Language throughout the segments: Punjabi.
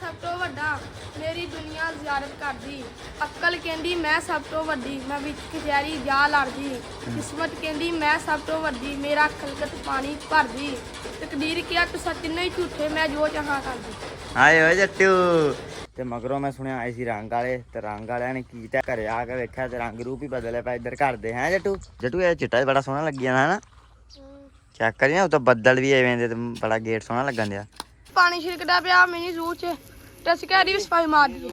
ਸਭ ਤੋਂ ਵੱਡਾ ਮੇਰੀ ਦੁਨੀਆ ਜ਼ਿਆਰਤ ਕਰਦੀ। ਅਕਲ ਕਹਿੰਦੀ ਮੈਂ ਸਭ ਤੋਂ ਵੱਡੀ ਮੈਂ ਵਿੱਚ ਖਿਆਰੀ ਜਾ ਲੜਦੀ। ਕਿਸਮਤ ਕਹਿੰਦੀ ਮੈਂ ਸਭ ਤੋਂ ਵੱਡੀ ਮੇਰਾ ਖਲਕਤ ਪਾਣੀ ਭਰਦੀ। ਤਕਦੀਰ ਕਿਹਾ ਤੁਸੀਂ ਤਿੰਨੇ ਹੀ ਝੂਠੇ ਮੈਂ ਜੋ ਚਾਹਾਂ ਕਰਦੀ। ਆਏ ਓਏ ਜੱਟੂ ਤੇ ਮਗਰੋਂ ਮੈਂ ਸੁਣਿਆ ਆਏ ਸੀ ਰੰਗ ਵਾਲੇ ਤੇ ਰੰਗ ਵਾਲਿਆਂ ਨੇ ਕੀਤਾ ਘਰੇ ਆ ਕੇ ਵੇਖਿਆ ਤੇ ਰੰਗ ਰੂਪ ਹੀ ਬਦਲਿਆ ਪਿਆ ਇੱਧਰ ਘਰ ਦੇ ਹੈ ਜੱਟੂ। ਜੱਟੂ ਇਹ ਚਿੱਟਾ ਬੜਾ ਸੋਹਣਾ ਲੱਗੀ ਜਾਣਾ ਹਨਾ। ਚੈੱਕ ਕਰੀ ਨਾ ਉਹ ਤਾਂ ਬੱਦਲ ਵੀ ਐਵੇਂ ਦੇ ਤੇ ਬੜਾ ਗੇਟ ਸੋਹਣਾ ਲੱਗਣ ਡਿਆ। ਪਾਣੀ ਛਿੜਕਦਾ ਪਿਆ ਮਿਨੀ ਜ਼ੂ ਚ ਤੇ ਅਸੀਂ ਕਹਿ ਰਹੀ ਸਫਾਈ ਮਾਰ ਦੀ।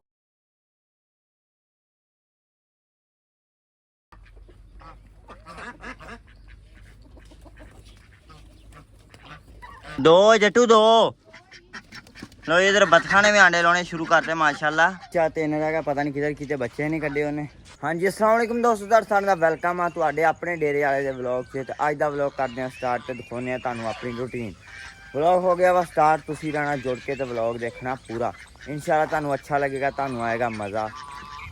दो जट्टू दो लो इधर बतखा ने भी आंडे लाने शुरू करते माशाल्लाह। चाहते इन्हें लगा पता नहीं किधर किते बच्चे नहीं कड्डे उन्हें। हाँ जी अस्सलाम वालेकुम दोस्तों सारे दा वेलकम आ तुहाडे अपने डेरे वाले दे व्लॉग च। ते अज दा व्लॉग करदे हां स्टार्ट ते दिखाउने हां तुहानू अपनी रूटीन। व्लॉग हो गया वा स्टार्ट, तुसीं रहना जुड़ के ते व्लॉग देखना पूरा। इंशाल्लाह तुहानू अच्छा लगेगा, तुहानू आएगा मज़ा।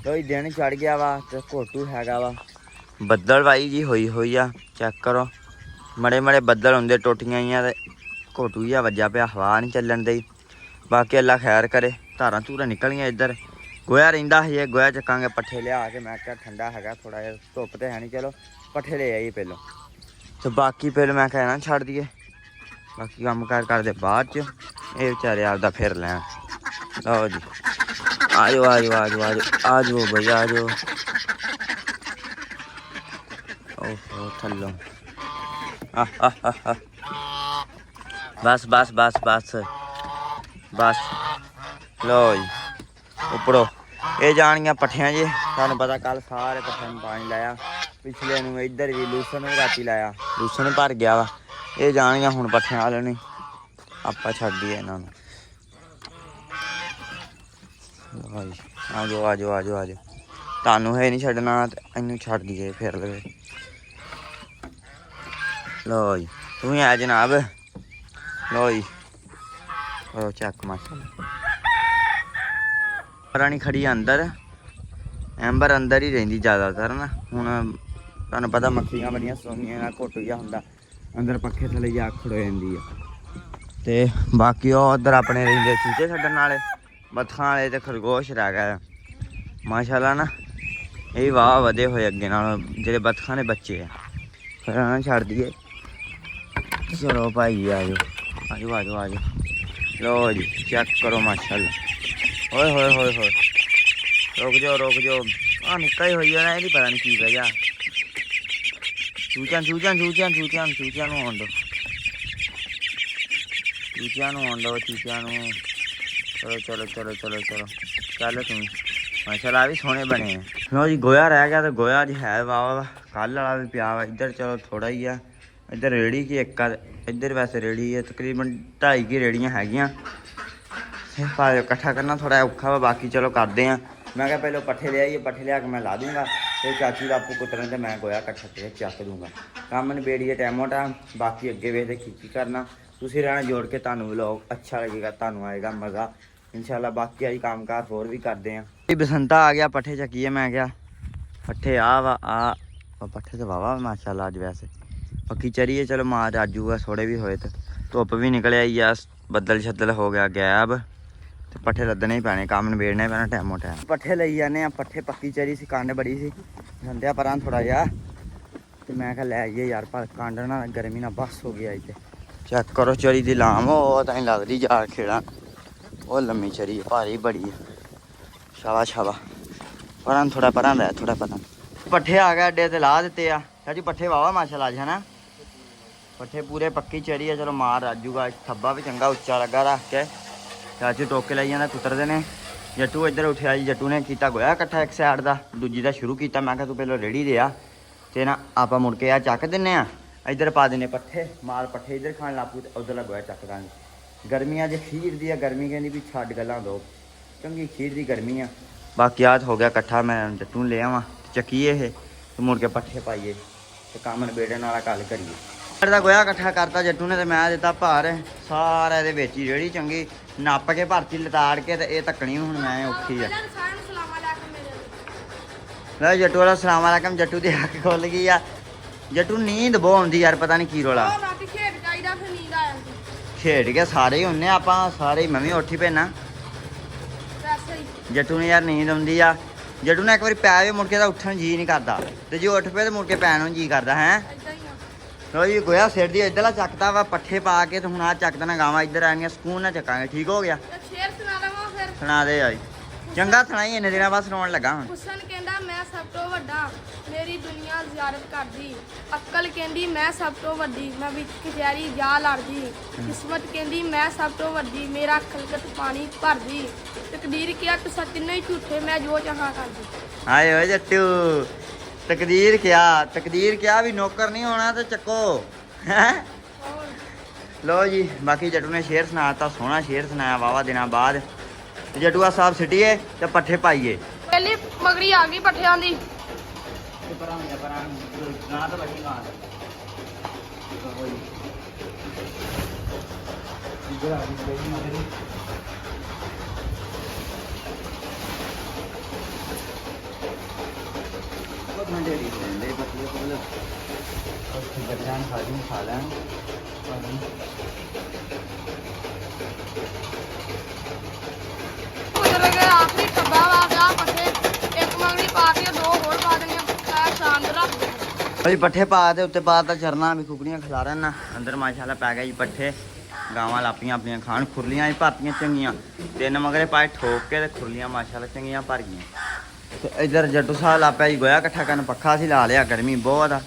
तो दिन चढ़ गया वा ते घोटू हैगा वा बदल वाई जी होई होई आ। चेक करो मड़े मड़े बदल होंदे टोटियां ही ते घोटू ही वज्जा पिया, हवा नहीं चलन दी। बाकी अल्लाह खैर करे। धारां धूरां निकलियां इधर गोया रहिंदा है, गोया चकांगे पट्ठे लिया के। मैं क्या ठंडा है थोड़ा जिहा, धुप्प ते है नहीं, चलो पट्ठे ले आइए पहलों। तो बाकी पहले मैं कहना छड़ दिए, बाकी कम कार करदे बाद च। ये बेचारे आपदा फिर लैन। लो जी आजो आजो आजो आजो आजो भैया आजो। ओहो थल्लों बस बस बस बस बस लो जी उपड़ो ये जानियां पट्ठियां जी। तुहानू पता कल सारे पट्ठियां में पानी लाया, पिछले नूं इधर भी लूसन भी राती लाया, लूसन भर गया वा। ये जानियां हुण पट्ठियां वाले नहीं आपां छड्ड दईए इन्हां नूं। आजो आजो आजो आजो तुहानू है नहीं छड्डना ते इनू छड्ड दईए फिर लगे। लो जी तू ही आ जनाब। लो जी करो चेक माशाल्लाह। रानी खड़ी अंदर, एंबर अंदर ही रहिंदी ज़्यादातर ना। हुण तुहानू पता मक्खियां बड़ियां सोहणियां ना, घुट जिहा हुंदा अंदर पक्खे थल्ले जा खड़ो जांदी है। ते बाकी ओह उधर अपने रहिंदे चूचे छड्डण वाले, बतखां वाले ते खरगोश रह गए माशाल्लाह ना। ये वाह वधे होए अगे नालों जेह्ड़े बतखां दे बच्चे आ। फिर इन्हां छड्ड दईए। चलो भाई आजो आजो आजो आजो। लो जी चेक करो माशाल्लाह। ओए होए होए होए रुक जाओ आ निक्का ही होई जाना, ये पता नहीं की वजह। चूचियां चूचियां चूचियां चूचियां चूचियां नूं आउण दो, चूचियां नूं आउण दो, चूचियां नूं। चलो चलो चलो चलो चलो चल तुम माशाल्लाह भी सोहने बने हैं। लो जी गोया रह गया तो गोया जी है वाह कल वाला भी पिया वा। इधर चलो थोड़ा ही है, इधर रेड़ी की एक इधर वैसे रेड़ी है तकरीबन 2.5 की रेड़ियाँ हैगियां। पर इकट्ठा करना थोड़ा औखा वा, बाकी चलो करते हैं। मैं क्या पहले पट्ठे ले आइए, पट्ठे लिया के मैं ला दूँगा, फिर चाची का आपू कुतरन तो मैं गोया कट्ठा करके चक दूँगा। कम नबेड़िए टाइमो टाइम, बाकी अगे वेखदे की करना। तुसीं रहना जोड़ के, तुहानू व्लॉग अच्छा लगेगा, तुहानू आएगा मज़ा इंशाल्लाह। बाकी अज काम कार होर भी करते हैं। बसंता आ गया पट्ठे चकीए, मैं क्या पट्ठे आ वा आ पट्ठे तो वावा माशाल्लाह अज वैसे पक्की चरिए। चलो मार आजूगा थोड़े भी होए तो धुप्प भी निकल आई आ, बदल शदल हो गया गैब। तो पट्ठे लद्दने ही पैने, कम नबेड़ने पैना टाइमो टाइम। पट्ठे लई जाने पट्ठे पक्की चरी सी, कंड बड़ी सी संध्या पर थोड़ा जिहा। तो मैं क्या लै आइए यार, पर कंड ना गर्मी ना बस हो गया इतने। चेक करो चरी दी लाम वो ताईं लगदी जा खेड़ा, वो लम्मी चरी है, भारी बड़ी है। शाबा शाबा पर थोड़ा पर लै थोड़ा पता। पट्ठे आ गए अड्डे ते ला दिते आ चाची, पट्ठे वावा माशाल्लाह अज है ना। पट्ठे पूरे पक्की चरी है, चलो मार आजूगा। थब्बा भी चंगा उच्चा लगा रख के, चाची टोके लाई जाना कुतरदे ने। जट्टू इधर उठिया जी, जट्टू ने किया गोया कट्ठा एक साइड का, दूजी का शुरू किया। मैं तू पहले रेड़ी दे आ ते ना आप मुड़ के आ चक दिन्ने आ, इधर पा देने पट्ठे, माल पट्ठे इधर खान लागू तो उधरला गोया चक देंगे। गर्मियां जो खीर दी गर्मी कहती भी छड्ड गल्लां दो, चंगी खीर दी गर्मी आ। बाकी आज हो गया कट्ठा, मैं जट्टू ले आवां चकीए है तो मुड़ के पट्ठे पाइए तो कम नबेड़न वाला गल करिए। का गोया कट्ठा करता जट्टू ने, तो मैं दिता भार सारा ये बेच ही रेड़ी चंगी नप के भरती लताड़ के। ये धक्कनी हूँ मैं औखी है। लो जट्टू वाला सलाम वालेकुम। जट्टू की अख खुल गई आ, जट्टू नींद बहुत आती यार, पता नहीं की रोला। खेड के सारे ही होने आप, सारे मैं भी उठ ही पैना। ਅੱਛਾ ਜੀ। ਜੱਟੂ ਨੂੰ ਯਾਰ ਨੀਂਦ ਆਉਂਦੀ ਆ। ਜੱਟੂ ਨੇ ਇੱਕ ਵਾਰੀ ਪੈ ਵੀ ਮੁੜ ਕੇ ਤਾਂ ਉੱਠਣ ਜੀ ਨਹੀਂ ਕਰਦਾ, ਤੇ ਜੇ ਉੱਠ ਪਏ ਤੇ ਮੁੜ ਕੇ ਪੈਣ ਨੂੰ ਜੀ ਕਰਦਾ ਹੈ। ਏਦਾਂ ਹੀ ਆ। ਲੋ ਜੀ ਗੋਇਆ ਸਿਰ ਦੀ ਇੱਧਰਲਾ ਚੱਕਦਾ ਵਾ ਪੱਠੇ ਪਾ ਕੇ, ਤੇ ਹੁਣ ਆ ਚੱਕ ਦੇਣਾ ਗਾਵਾਂ ਇੱਧਰ ਆਣੀਆਂ, ਸਕੂਨ ਨਾਲ ਚੱਕਾਂਗੇ। ਠੀਕ ਹੋ ਗਿਆ। ਤੇ ਸ਼ੇਰ ਸੁਣਾ ਦਵਾਂ ਫਿਰ। ਸੁਣਾ ਦੇ ਆਈ। ਚੰਗਾ ਸੁਣਾਈ, ਇੰਨੇ ਦਿਨਾਂ ਬਾਅਦ ਸੁਣਾਉਣ ਲੱਗਾ ਹੁਣ। ਹੁਸਨ ਕਹਿੰਦਾ ਮੈਂ ਸਭ ਤੋਂ ਵੱਡਾ, ਮੇਰੀ ਦੁਨੀਆ ਜ਼ਿਆਰਤ ਕਰਦੀ। ਅਕਲ ਕਹਿੰਦੀ ਮੈਂ ਸਭ ਤੋਂ ਵੱਡੀ, ਮੈਂ ਵਿੱਚ ਕਚਹਿਰੀ ਜਾ ਲੜਦੀ। ਕਿਸਮਤ ਕਹਿੰਦੀ ਮੈਂ ਸਭ ਤੋਂ ਵੱਡੀ, ਮੇਰਾ ਖਲਕਤ ਪਾਣੀ ਭਰਦੀ। ਤਕਦੀਰ ਕਿਹਾ ਤੁਸਾਂ ਤਿੰਨੇ ਹੀ ਝੂਠੇ, ਮੈਂ ਜੋ ਚਾਹਾਂ ਕਰਦੀ। ਹਾਏ ਓਏ ਜੱਟੂ, ਤਕਦੀਰ ਕਿਹਾ ਵੀ ਨੌਕਰ ਨਹੀਂ ਹੋਣਾ ਤੇ ਚੱਕੋ ਹੈ। ਹੋਰ ਲੋ ਜੀ ਬਾਕੀ ਜੱਟੂ ਨੇ ਸ਼ੇਰ ਸੁਣਾਤਾ, ਸੋਹਣਾ ਸ਼ੇਰ ਸੁਣਾਇਆ ਵਾਵਾ ਦਿਨਾਂ ਬਾਅਦ। ਤੇ ਜੱਟੂਆ ਸਾਹਿਬ ਸਿੱਟੀਏ ਤੇ ਪੱਠੇ ਪਾਈਏ। ਪਹਿਲੀ ਮਗਰੀ ਆ ਗਈ ਪੱਠਿਆਂ ਦੀ। ਖਾ ਲੈਣ ਉਧਰ ਗਏ ਆਖਰੀ ਟੱਬਾ ਵਾ ਗਿਆ ਪੱਠੇ, ਇੱਕ ਮਗਰੀ ਪਾ ਕੇ ਦੋ ਹੋਰ ਪਾ ਦੇਣੀਆਂ। ਐ ਸ਼ਾਨ ਰੱਖ ਦੇ। ਭਾਈ ਪੱਠੇ ਪਾ ਤੇ ਉੱਤੇ ਪਾ ਤਾ ਚਰਨਾ ਵੀ ਕੁਕੜੀਆਂ ਖਿਲਾ ਰਹੇ ਨਾ। ਅੰਦਰ ਮਾਸ਼ਾਅੱਲਾ ਪੈ ਗਿਆ ਜੀ ਪੱਠੇ। ਗਾਵਾਂ ਲਾਪੀਆਂ ਆਪਣੀਆਂ ਖਾਣ, ਖੁਰਲੀਆਂ ਹੀ ਭਰਤੀਆਂ ਚੰਗੀਆਂ। ਤਿੰਨ ਮਗਰੇ ਪਾਏ ਠੋਕ ਕੇ ਤੇ ਖੁਰਲੀਆਂ ਮਾਸ਼ਾਅੱਲਾ ਚੰਗੀਆਂ ਭਰ ਗਈਆਂ। ਤੇ ਇੱਧਰ ਜੱਟੂ ਸਾਹਿਬ ਲਾਪਿਆ ਜੀ ਗੋਇਆ ਇਕੱਠਾ ਕਰਨ। ਪੱਖਾ ਸੀ ਲਾ ਲਿਆ, ਗਰਮੀ ਬਹੁਤ ਆ।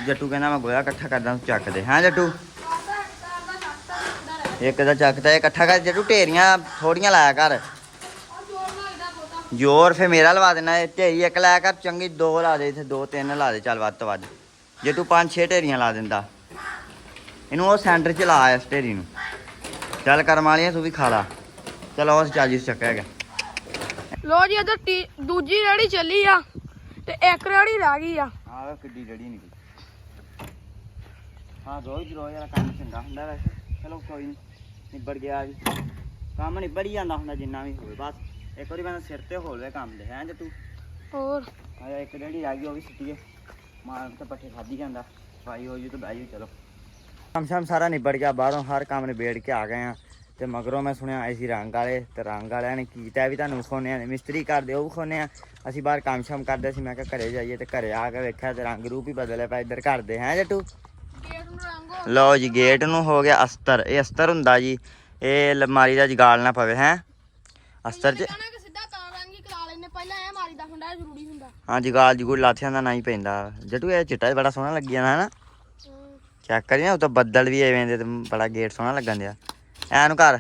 ਜੱਟੂ ਕਹਿੰਦਾ ਮੈਂ ਗੋਇਆ ਇਕੱਠਾ ਕਰਦਾ, ਤੂੰ ਚੱਕ ਦੇ। ਹੈਂ ਜੱਟੂ? ਇੱਕ ਦਾ ਚੱਕਦਾ, ਇਕੱਠਾ ਕਰ ਜੱਟੂ। ਢੇਰੀਆਂ ਥੋੜੀਆਂ ਲਾਇਆ ਕਰ, ਜ਼ੋਰ ਫੇ ਮੇਰਾ ਲਵਾ ਦੇਣਾ। ਢੇਰੀ ਇੱਕ ਲਾਇਆ ਕਰ ਚੰਗੀ, ਦੋ ਲਾ ਦੇ ਇੱਥੇ, ਦੋ ਤਿੰਨ ਲਾ ਦੇ ਚੱਲ ਵੱਧ ਤੋਂ ਵੱਧ। ਜੇ ਤੂੰ 5-6 ਢੇਰੀਆਂ ਲਾ ਦਿੰਦਾ, ਇਹਨੂੰ ਉਹ ਸੈਂਟਰ 'ਚ ਲਾ ਇਸ ਢੇਰੀ ਨੂੰ। ਚੱਲ ਕਰਮ ਵਾਲੀਆਂ ਤੂੰ ਵੀ ਖਾ ਲਾ। ਚਲੋ ਉਸ ਚਾਜੀ ਚੱਕਿਆ ਗਿਆ। ਲੋ ਜੀ ਇਧਰ ਦੂਜੀ ਰੇੜੀ ਚੱਲੀ ਆ ਤੇ ਇੱਕ ਰੇੜੀ ਰਹਿ ਗਈ ਆ। ਆਹ ਕਿੱਡੀ ਰੜੀ ਨਹੀਂ ਹਾਂ, ਰੋਜ਼ ਵਾਲਾ ਕੰਮ ਚੰਗਾ ਹੁੰਦਾ ਵੈਸੇ। ਚਲੋ ਕੋਈ ਨਹੀਂ, ਨਿਬੜ ਗਿਆ ਜੀ ਕੰਮ। ਨਿਬੜ ਹੀ ਜਾਂਦਾ ਹੁੰਦਾ ਜਿੰਨਾ ਵੀ ਹੋਵੇ, ਬਸ ਇੱਕ ਵਾਰੀ ਬੰਦਾ ਸਿਰ ਤੇ ਹੋਲਵੇ ਕੰਮ ਦੇ। ਹੈਂ ਜੇ ਤੂੰ ਹੋਰ ਆ ਇੱਕ ਰੇੜੀ ਰਹਿ ਗਈ, ਉਹ ਵੀ ਸਿੱਟੀਏ। ਮਾਰ ਤੇ ਪੱਠੇ ਖਾਧੀ ਜਾਂਦਾ, ਸਫਾਈ ਹੋ ਜੂ ਤੇ ਬਹਿ ਜੂ। ਚਲੋ ਕੰਮ ਸ਼ਾਮ ਸਾਰਾ ਨਿਬੜ ਗਿਆ, ਬਾਹਰੋਂ ਹਰ ਕੰਮ ਨਿਬੇੜ ਕੇ ਆ ਗਏ ਆ। ਤੇ ਮਗਰੋਂ ਮੈਂ ਸੁਣਿਆ ਆਏ ਸੀ ਰੰਗ ਵਾਲੇ, ਤੇ ਰੰਗ ਵਾਲਿਆਂ ਨੇ ਕੀਤਾ ਵੀ ਤੁਹਾਨੂੰ ਵਿਖਾਉਂਦੇ ਆ। ਮਿਸਤਰੀ ਕਰਦੇ ਉਹ ਵਿਖਾਉਂਦੇ ਆ। ਅਸੀਂ ਬਾਹਰ ਕੰਮ ਸ਼ਾਮ ਕਰਦੇ ਸੀ। ਮੈਂ ਕਿਹਾ ਘਰੇ ਜਾਈਏ, ਤੇ ਘਰੇ ਆ ਕੇ ਵੇਖਿਆ ਤੇ ਰੰਗ ਰੂਪ ਹੀ ਬਦਲਿਆ ਪਿਆ ਇੱਧਰ ਘਰ ਦੇ। ਹੈਂ ਜੱਟੂ? ਗੇਟ ਨੂੰ ਰੰਗ ਲਓ ਜੀ ਗੇਟ ਨੂੰ ਹੋ ਗਿਆ ਅਸਤਰ। ਇਹ ਅਸਤਰ ਹੁੰਦਾ ਜੀ, ਇਹ ਅਲਮਾਰੀ ਦਾ ਜਗਾਲ ਨਾ ਪਵੇ। ਹੈ ਅਸਤਰ 'ਚ ਸਿੱਧਾ ਤਾਂ ਰੰਗ ਹੀ ਕਰਾ ਲੈਨੇ, ਪਹਿਲਾਂ ਇਹ ਮਾਰੀ ਦਾ ਹੁੰਦਾ, ਜ਼ਰੂਰੀ ਹੁੰਦਾ। ਹਾਂ ਜਗਾਲ ਜਗੂਲ ਲਾਥਿਆਂ ਦਾ ਨਾ ਹੀ ਪੈਂਦਾ। ਜੱਟੂ ਇਹ ਚਿੱਟਾ ਬੜਾ ਸੋਹਣਾ ਲੱਗੀ ਜਾਂਦਾ ਹੈ ਨਾ। ਚੈੱਕ ਕਰੀ ਨਾ, ਉਹ ਤਾਂ ਬੱਦਲ ਵੀ ਐਵੇਂ ਦੇ, ਤੇ ਬੜਾ ਗੇਟ ਸੋਹਣਾ ਲੱਗਣ ਦਿਆ। ਐ ਨੂੰ ਘਰ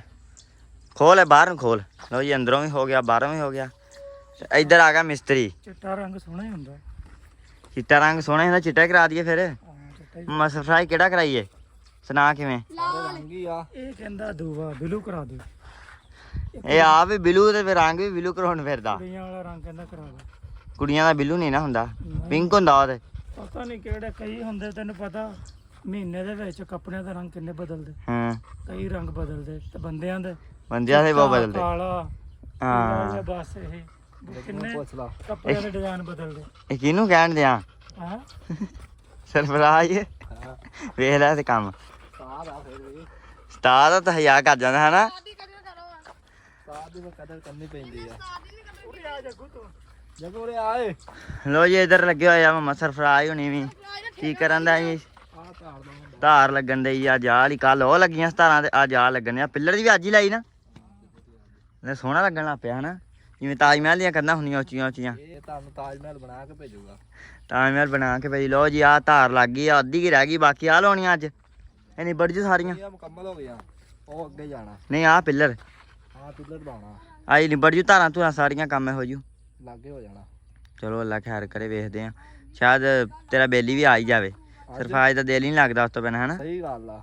ਖੋਲ, ਬਾਹਰ ਨੂੰ ਖੋਲ। ਲਓ ਜੀ ਅੰਦਰੋਂ ਵੀ ਹੋ ਗਿਆ, ਬਾਹਰੋਂ ਵੀ ਹੋ ਗਿਆ। ਇੱਧਰ ਆ ਗਿਆ ਮਿਸਤਰੀ। ਚਿੱਟਾ ਰੰਗ ਸੋਹਣਾ ਹੀ ਹੁੰਦਾ। ਚਿੱਟਾ ਰੰਗ ਸੋਹਣਾ ਹੁੰਦਾ, ਚਿੱਟਾ ਕਰਾ ਦਈਏ ਫਿਰ। ਮਸਫਰਾਈ ਕਿਹੜਾ ਕਰਾਈਏ? ਸੁਣਾ ਕਿਵੇਂ? ਰੰਗ ਹੀ ਆ। ਇਹ ਕਹਿੰਦਾ ਦੂਆ ਬਲੂ ਕਰਾ ਦੇ। ਇਹ ਆ ਵੀ ਬਿਲੂ ਤੇ ਫਿਰ ਰੰਗ ਵੀ ਬਿਲੂ ਕਰਾਉਣ ਫਿਰਦਾ। ਕੁੜੀਆਂ ਵਾਲਾ ਰੰਗ ਕਹਿੰਦਾ ਕਰਾ ਦੇ। ਕੁੜੀਆਂ ਦਾ ਬਿਲੂ ਨਹੀਂ ਨਾ ਹੁੰਦਾ, ਪਿੰਕ ਹੁੰਦਾ ਉਹਦੇ। ਪਤਾ ਨਹੀਂ ਕਿਹੜੇ ਕਈ ਹੁੰਦੇ, ਤੈਨੂੰ ਪਤਾ ਮਹੀਨੇ ਦੇ ਵਿੱਚ ਕੱਪੜਿਆਂ ਦਾ ਰੰਗ ਕਿੰਨੇ ਬਦਲਦੇ। ਹਾਂ ਕਈ ਰੰਗ ਬਦਲਦੇ ਤੇ ਬੰਦਿਆਂ ਦੇ ਬਹੁਤ ਬਦਲਦੇ। ਕਾਲਾ ਹਾਂ ਬਸ ਇਹ ਕਿੰਨੇ ਕੱਪੜਿਆਂ ਦੇ ਡਿਜ਼ਾਈਨ ਬਦਲਦੇ। ਇਹ ਕਿਹਨੂੰ ਕਹਿਣ ਦਿਆਂ? ਹਾਂ ਸਰਫਰਾਜ਼ ਵੇਖ ਲੈ ਤੇ ਕੰਮ। ਉਸਤਾਦ ਤਾਂ ਹਿਆ ਕਰ ਜਾਂਦਾ ਹੈ ਨਾ। ਕਦਰ ਕਰਨੀ ਪੈਂਦੀ ਆ। ਜਗੋ ਰੇ ਆਏ। ਲੋ ਜੀ ਇੱਧਰ ਲੱਗੇ ਹੋਏ ਆ ਮਮਾ ਸਰਫਰਾਜ਼ ਹੁਣੀ ਵੀ। ਕੀ ਕਰਨ ਦਾ ਜੀ? ਧਾਰ ਲੱਗਣ ਦੇ ਆ। ਜਾਲ ਹੀ ਕੱਲ ਉਹ ਲੱਗੀਆਂ ਧਾਰਾਂ, ਤੇ ਆ ਜਾਲ ਲੱਗਣ ਆ। ਪਿੱਲਰ ਦੀ ਵੀ ਅੱਜ ਹੀ ਲਾਈ ਨਾ, ਸੋਹਣਾ ਲੱਗਣ ਲੱਗ ਪਿਆ ਹਨਾ। ਜਿਵੇਂ ਤਾਜ ਮਹਿਲ ਦੀਆਂ ਕੰਧਾਂ ਹੁੰਦੀਆਂ ਉੱਚੀਆਂ ਉੱਚੀਆਂ। ਇਹ ਤੁਹਾਨੂੰ ਤਾਜ ਮਹਿਲ ਬਣਾ ਕੇ ਭੇਜੂਗਾ। ਤਾਜ ਮਹਿਲ ਬਣਾ ਕੇ ਭੇਜ। ਲੋ ਜੀ ਆ ਧਾਰ ਲੱਗ ਗਈ ਆ, ਅੱਧੀ ਕੀ ਰਹਿ ਗਈ, ਬਾਕੀ ਆ ਲਾਉਣੀਆਂ ਅੱਜ। ਇਹ ਨਿਬੜ ਜੂ ਸਾਰੀਆਂ। ਮੁਕੰਮਲ ਹੋ ਗਿਆ। ਉਹ ਅੱਗੇ ਜਾਣਾ। ਨਹੀਂ ਆ ਪਿੱਲਰ, ਹਾਂ ਪਿੱਲਰ ਪਾਉਣਾ। ਆਈ ਨਿਬੜ ਜੂ ਧਾਰਾਂ ਧੂਰਾਂ ਸਾਰੀਆਂ, ਕੰਮ ਹੋ ਜੂ। ਲਾਗੇ ਹੋ ਜਾਣਾ। ਚਲੋ ਅੱਲਾ ਖੈਰ ਕਰੇ, ਵੇਖਦੇ ਆ। ਸ਼ਾਇਦ ਤੇਰਾ ਬੇਲੀ ਵੀ ਆ ਹੀ ਜਾਵੇ। ਸਰਫਰਾਜ਼ ਦਾ ਦਿਲ ਹੀ ਨਹੀਂ ਲੱਗਦਾ ਉਸ ਤੋਂ ਬਿਨਾਂ ਹਨਾ। ਸਹੀ ਗੱਲ ਆ।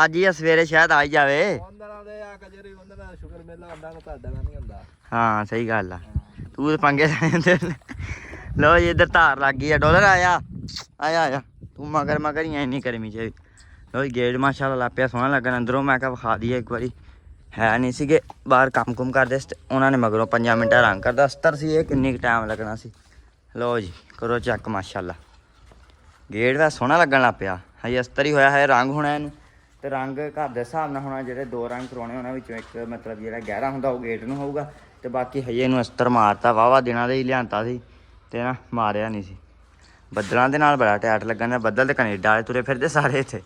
ਅੱਜ ਹੀ ਸਵੇਰੇ ਸ਼ਾਇਦ ਆ ਹੀ ਜਾਵੇ। ਉਹਨਾਂ ਦੇ ਆ ਕਜਰੀ, ਉਹਨਾਂ ਦਾ ਸ਼ੁਕਰ ਮੇਲਾ ਹੁੰਦਾ, ਤੁਹਾਡਾ ਨਹੀਂ ਹੁੰਦਾ। ਹਾਂ ਸਹੀ ਗੱਲ ਆ। ਤੂੰ ਤੇ ਪੰਗੇ ਲੈਂਦੇ। ਲੋ ਜੀ ਇੱਧਰ ਧਾਰ ਲੱਗ ਗਈ ਆ। ਡਾਲਰ ਆਇਆ ਆਇਆ। ਤੂੰ ਮਗਰ ਹੀ ਇੰਨੀ ਗਰਮੀ ਚ। ਲੋ ਜੀ ਗੇਟ ਮਾਸ਼ਾਅੱਲਾ ਲਾਪਿਆ ਸੋਹਣਾ ਲੱਗਣ। ਅੰਦਰੋਂ ਮੈਂ ਕਿਹਾ ਵਿਖਾ ਦਈਏ ਇੱਕ ਵਾਰੀ। ਹੈ ਨਹੀਂ ਸੀਗੇ ਬਾਹਰ, ਕੰਮ ਕੁਮ ਕਰਦੇ ਸੀ। ਉਹਨਾਂ ਨੇ ਮਗਰੋਂ 5 ਮਿੰਟਾਂ ਰੰਗ ਕਰਦਾ। ਅਸਤਰ ਸੀ ਇਹ, ਕਿੰਨੀ ਕੁ ਟਾਈਮ ਲੱਗਣਾ ਸੀ। ਲੋ ਜੀ ਕਰੋ ਚੈੱਕ ਮਾਸ਼ਾਅੱਲਾ। ਗੇਟ ਵੈ ਸੋਹਣਾ ਲੱਗਣ ਲੱਗ ਪਿਆ। ਹਜੇ ਅਸਤਰ ਹੀ ਹੋਇਆ ਹੈ, ਰੰਗ ਹੋਣਾ ਇਹਨੂੰ। ਤੇ ਰੰਗ ਘਰ ਦੇ ਹਿਸਾਬ ਨਾਲ ਹੋਣਾ, ਜਿਹੜੇ 2 ਰੰਗ ਕਰਾਉਣੇ ਉਹਨਾਂ ਵਿੱਚੋਂ ਇੱਕ ਮਤਲਬ ਜਿਹੜਾ ਗਹਿਰਾ ਹੁੰਦਾ ਉਹ ਗੇਟ ਨੂੰ ਹੋਊਗਾ, ਤੇ ਬਾਕੀ ਹਜੇ ਇਹਨੂੰ ਅਸਤਰ ਮਾਰਤਾ, ਵਾਹਵਾ ਦਿਨਾਂ ਦੇ ਹੀ ਲਿਆਂਤਾ ਸੀ ਤੇ ਨਾ ਮਾਰਿਆ ਨਹੀਂ ਸੀ। ਬੱਦਲਾਂ ਦੇ ਨਾਲ ਬੜਾ ਟਾਈਟ ਲੱਗਣ ਦਾ, ਬੱਦਲ ਤੇ ਕੈਨੇਡਾ ਵਾਲੇ ਤੁਰੇ ਫਿਰਦੇ ਸਾਰੇ ਇੱਥੇ।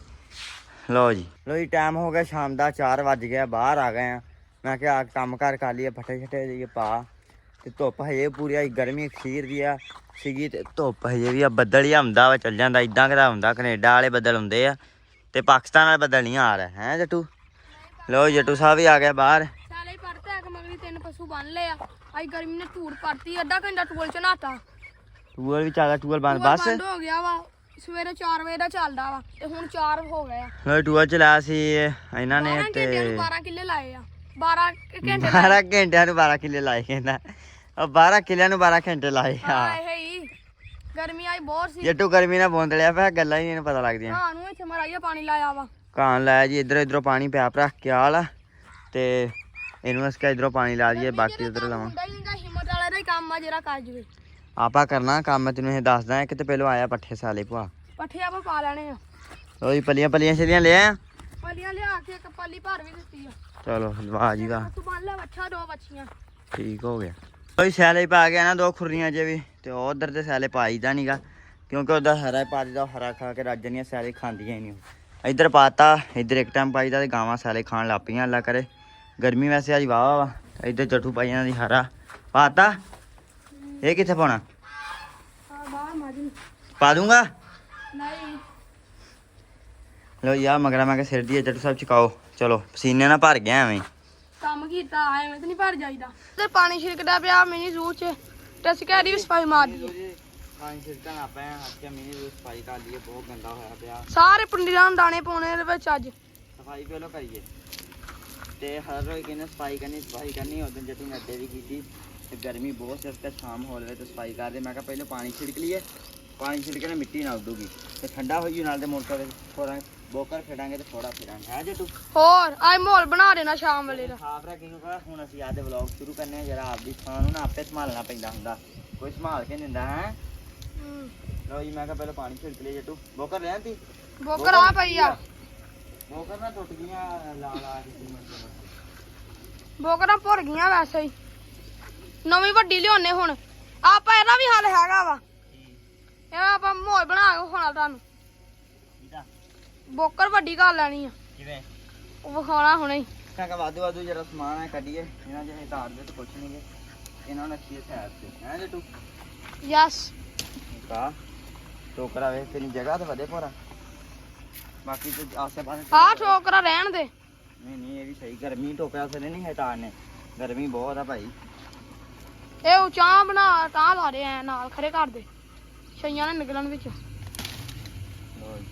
ਲਓ ਜੀ ਟਾਈਮ ਹੋ ਗਿਆ ਸ਼ਾਮ ਦਾ, 4 ਵੱਜ ਗਿਆ, ਬਾਹਰ ਆ ਗਏ ਆ। ਮੈਂ ਕਿਹਾ ਕੰਮ ਕਾਰ ਕਰ ਲਈਏ, ਫੱਟੇ ਛੱਟੇ ਜਾਈਏ ਪਾ, ਤੇ ਧੁੱਪ ਹਜੇ ਪੂਰੀ ਆਈ, ਗਰਮੀ ਅਖੀਰ ਦੀ ਆ ਸੀਗੀ ਤੇ ਧੁੱਪ ਹਜੇ ਵੀ ਆ, ਬੱਦਲ ਹੀ ਆਉਂਦਾ ਵਾ ਚੱਲ ਜਾਂਦਾ, ਇਦਾਂ ਕਿਦਾ ਹੁੰਦਾ। ਕੈਨੇਡਾ ਵਾਲੇ ਬੱਦਲ ਹੁੰਦੇ ਆ ਤੇ ਪਾਕਿਸਤਾਨ ਵਾਲੇ ਬੱਦਲ ਨਹੀਂ ਆ ਰਿਹਾ ਹੈ ਜੱਟੂ। ਲਓ ਜੱਟੂ ਸਾਹਿਬ ਵੀ ਆ ਗਿਆ ਬਾਹਰ। ਸਾਲੇ ਪੜਤੇ ਆ ਕਿ ਮਗਰੀ 3 ਪਸ਼ੂ ਬੰਨ ਲਏ ਆ। ਅੱਜ ਗਰਮੀ ਨੇ ਧੂੜ ਪੜਤੀ, ਅੱਧਾ ਘੰਟਾ ਟੂਲ ਚ ਨਹਾਤਾ। ਟੂਲ ਵੀ ਚੱਲਦਾ, ਟੂਲ ਬੰਦ ਟੂਲ ਬਸ ਬੰਦ ਹੋ ਗਿਆ ਵਾ, ਸਵੇਰੇ 4 ਵਜੇ ਦਾ ਚੱਲਦਾ ਵਾ ਤੇ ਹੁਣ 4 ਹੋ ਗਏ ਆ। ਲਓ ਟੂਲ ਚਲਾਇਆ ਸੀ ਇਹਨਾਂ ਨੇ 12 ਤੇ ਘੰਟਿਆਂ ਨੂੰ 12 ਕਿੱਲੇ ਲਾਏ ਆ। 12 ਘੰਟੇ 12 ਘੰਟਿਆਂ ਨੂੰ 12 ਕਿੱਲੇ ਲਾਏ ਕਹਿੰਦਾ, ਉਹ 12 ਕਿੱਲਿਆਂ ਨੂੰ 12 ਘੰਟੇ ਲਾਏ ਆ। ਹਾਏ ਹੀ ਗਰਮੀ ਆਈ ਬਹੁਤ ਸੀ। ਜੱਟੂ ਗਰਮੀ ਨਾਲ ਬੋਂਦਲਿਆ ਪਿਆ, ਗੱਲਾਂ ਹੀ ਨਹੀਂ ਪਤਾ ਲੱਗਦੀਆਂ। ਹਾਂ ਨੂੰ ਇੱਥੇ ਮਰਾਈਆ ਪਾਣੀ ਲਾਇਆ ਵਾ। ਕਾਨ ਲਾਇਆ ਜੀ, ਇਧਰੋਂ ਪਾਣੀ ਪੈਪ ਰੱਖ ਕੇ ਆਲਾ ਤੇ ਇਹਨੂੰ ਅਸੀਂ ਇਧਰੋਂ ਪਾਣੀ ਲਾ ਦਈਏ, ਬਾਕੀ ਉਧਰ ਲਾਵਾਂ। ਹੁੰਦਾ ਹੀ ਨਹੀਂਗਾ, ਹਿੰਮਤ ਵਾਲਾ ਦਾ ਹੀ ਕੰਮ ਆ ਜਿਹੜਾ ਕਰ ਜਵੇ। ਆਪਾਂ ਕਰਨਾ ਕੰਮ, ਤੈਨੂੰ ਇਹ ਦੱਸਦਾ ਕਿ ਤੇ ਪਹਿਲਾਂ ਆਇਆ ਪੱਠੇ ਸਾਲੇ ਭਾ। ਪੱਠੇ ਆਪਾਂ ਪਾ ਲੈਣੇ ਆ। ਉਹੀ ਪੱਲੀਆਂ ਛਲੀਆਂ ਲੈ ਆ, ਪੱਲੀਆਂ ਲਿਆ ਕੇ ਇੱਕ ਪੱਲੀ ਭਰ ਵੀ ਦਿੱਤੀ ਆ। ਚਲੋ ਵਾਹ ਜੀ ਵਾਹ, ਤੂੰ ਬੰਨ ਲੈ ਬੱਚਾ, 2 ਬੱਚੀਆਂ। ਠੀਕ ਹੋ ਗਿਆ। ਕੋਈ ਸੈਲੇ ਪਾ ਗਿਆ ਨਾ 2 ਖੁਰਨੀਆਂ 'ਚ ਵੀ, ਤੇ ਉਧਰ ਤੇ ਸੈਲੇ ਪਾਈਦਾ ਨਹੀਂਗਾ ਕਿਉਂਕਿ ਉਹਦਾ ਹਰਾ ਪਾ ਦਿੱਤਾ, ਹਰਾ ਖਾ ਕੇ ਰੱਜ ਜਾਂਦੀਆਂ, ਸੈਲੇ ਖਾਂਦੀਆਂ ਹੀ ਨਹੀਂ। ਇੱਧਰ ਪਾਤਾ, ਇੱਧਰ ਇੱਕ ਟਾਈਮ ਪਾਈਦਾ ਤੇ ਗਾਵਾਂ ਸੈਲੇ ਖਾਣ ਲੱਗ ਪਈਆਂ। ਅੱਲਾ ਕਰੇ ਗਰਮੀ ਵੈਸੇ ਅੱਜ ਵਾਹ ਵਾ। ਇੱਧਰ ਜੱਟੂ ਪਾਈਆਂ ਦੀ ਹਰਾ ਪਾਤਾ। ਇਹ ਕਿੱਥੇ ਪਾਉਣਾ? ਹਾਂ ਬਾਹਰ ਮਾਜੀ ਪਾ ਦੂੰਗਾ। ਨਹੀਂ ਲੋ ਯਾਰ ਮਗਰਾ ਮੈਂ ਕਿ ਸਿਰ ਦੀ ਜੱਟੂ ਸਾਹਿਬ ਚਕਾਓ। ਚਲੋ ਪਸੀਨੇ ਨਾਲ ਭਰ ਗਿਆ ਐਵੇਂ ਕੰਮ ਕੀਤਾ, ਐਵੇਂ ਤਾਂ ਨਹੀਂ ਭਰ ਜਾਈਦਾ। ਤੇ ਪਾਣੀ ਛਿੜਕਦਾ ਪਿਆ ਮਿਨੀ ਜ਼ੂ ਚ, ਤੇ ਅਸੀਂ ਕਹਿ ਰਹੀ ਸਫਾਈ ਮਾਰ ਦਈਏ। ਪਾਣੀ ਛਿੜਕਣ ਆਪਾਂ ਅੱਜ ਮਿਨੀ ਜ਼ੂ ਸਫਾਈ ਕਰ ਲਈਏ, ਬਹੁਤ ਗੰਦਾ ਹੋਇਆ ਪਿਆ। ਸਾਰੇ ਪਿੰਡੀਆਂ ਨੂੰ ਦਾਣੇ ਪਾਉਣੇ ਇਹਦੇ ਵਿੱਚ ਅੱਜ। ਸਫਾਈ ਪਹਿਲਾਂ ਕਰੀਏ ਤੇ ਹਰ ਰੋਜ਼ ਕਹਿੰਦੇ ਸਫਾਈ ਕਰਨੀ। ਉਦੋਂ ਜੱਟੂ ਨੇ ਅੱਡੇ ਵੀ ਕੀਤੀ ਤੇ ਗਰਮੀ ਬਹੁਤ ਸਿਰ ਤੇ ਸ਼ਾਮ ਹੋ ਲਵੇ ਤੇ ਸਫਾਈ ਕਰਦੇ। ਮੈਂ ਕਿਹਾ ਪਹਿਲਾਂ ਪਾਣੀ ਛਿੜਕ ਲਈਏ, ਪਾਣੀ ਛਿੜਕ ਕੇ ਮਿੱਟੀ ਨਾ ਉੱਡੂਗੀ ਤੇ ਠੰਡਾ ਹੋ ਜੂ, ਨਾਲ ਦੇ ਮੋਟਰ ਥੋੜਾ ਬੋਕਰ ਖੇਡਾਂਗੇ ਤੇ ਥੋੜਾ ਫਿਰਾਂਗੇ ਹੈ ਜੱਟੂ। ਹੋਰ ਅੱਜ ਮਾਹੌਲ ਬਣਾ ਦੇਣਾ ਸ਼ਾਮ ਵੇਲੇ ਦਾ। ਸਾਫ ਰੱਖੇਂਗੇ। ਹੁਣ ਅਸੀਂ ਆਦੇ ਵਲੌਗ ਸ਼ੁਰੂ ਕਰਨੇ ਆ, ਜਰਾ ਆਪਦੀ ਥਾਂ ਨੂੰ ਨਾ ਆਪੇ ਸੰਭਾਲਣਾ ਪੈਂਦਾ ਹੁੰਦਾ, ਕੋਈ ਸੰਭਾਲ ਕੇ ਦਿੰਦਾ ਹੈ। ਲਓ ਜੀ ਮੈਂ ਕਿਹਾ ਪਹਿਲਾਂ ਪਾਣੀ ਛਿੜਕ ਲਈਏ ਜੱਟੂ। ਬੋਕਰ ਰਹਿਣ ਤੀ, ਬੋਕਰ ਆ ਪਈ ਆ। ਬੋਕਰ ਨਾ ਟੁੱਟ ਗਈਆਂ ਲਾ ਕੇ। ਬੋਕਰਾਂ ਭੁਰ ਗਈਆਂ ਵੈਸੇ ਹੀ, ਨਵੀਂ ਵੱਡੀ ਲਿਆਉਣੇ ਹੁਣ। ਆਪਾਂ ਇਹਦਾ ਵੀ ਹੱਲ ਹੈਗਾ ਵਾ, ਇਹ ਆਪਾਂ ਮਾਹੌਲ ਬਣਾ ਕੇ ਖਾਣਾ ਤੁਹਾਨੂੰ। ਬੋਕਰ ਵੱਡੀ ਕਰ ਲੈਣੀ ਆ। ਕਿਵੇਂ? ਉਹ ਵਿਖਾਉਣਾ ਹੁਣੇ ਹੀ। ਕਾਕਾ ਵਾਧੂ ਜਰਾ ਸਮਾਨ ਹੈ ਕੱਢੀਏ। ਇਹਨਾਂ ਜਿਹੇ ਤਾਰ ਦੇ ਤੇ ਕੁਛ ਨਹੀਂ ਗੇ, ਇਹਨਾਂ ਨੂੰ ਅੱਛੀ ਸਾਈਡ ਤੇ ਹੈ ਜੱਟੂ। ਯਸ ਕਾ ਟੋਕਰਾ ਵੇ ਤੇਰੀ ਜਗ੍ਹਾ ਤੇ ਵਧੇ ਪੂਰਾ, ਬਾਕੀ ਤੇ ਆਸੇ ਪਾਸੇ ਆਹ ਠੋਕਰਾ ਰਹਿਣ ਦੇ। ਨਹੀਂ ਇਹ ਵੀ ਸਹੀ। ਗਰਮੀ ਟੋਕਰਾ ਸੇ ਨਹੀਂ ਹੈ ਤਾਰਨੇ, ਗਰਮੀ ਬਹੁਤ ਆ ਭਾਈ। ਇਹ ਉਚਾਂ ਬਣਾ ਤਾਂ ਲਾ ਦੇ ਐ ਨਾਲ ਖੜੇ ਕਰ ਦੇ, ਛਈਆਂ ਨੇ ਨਿਕਲਣ ਵਿੱਚ। ਲਓ ਜੀ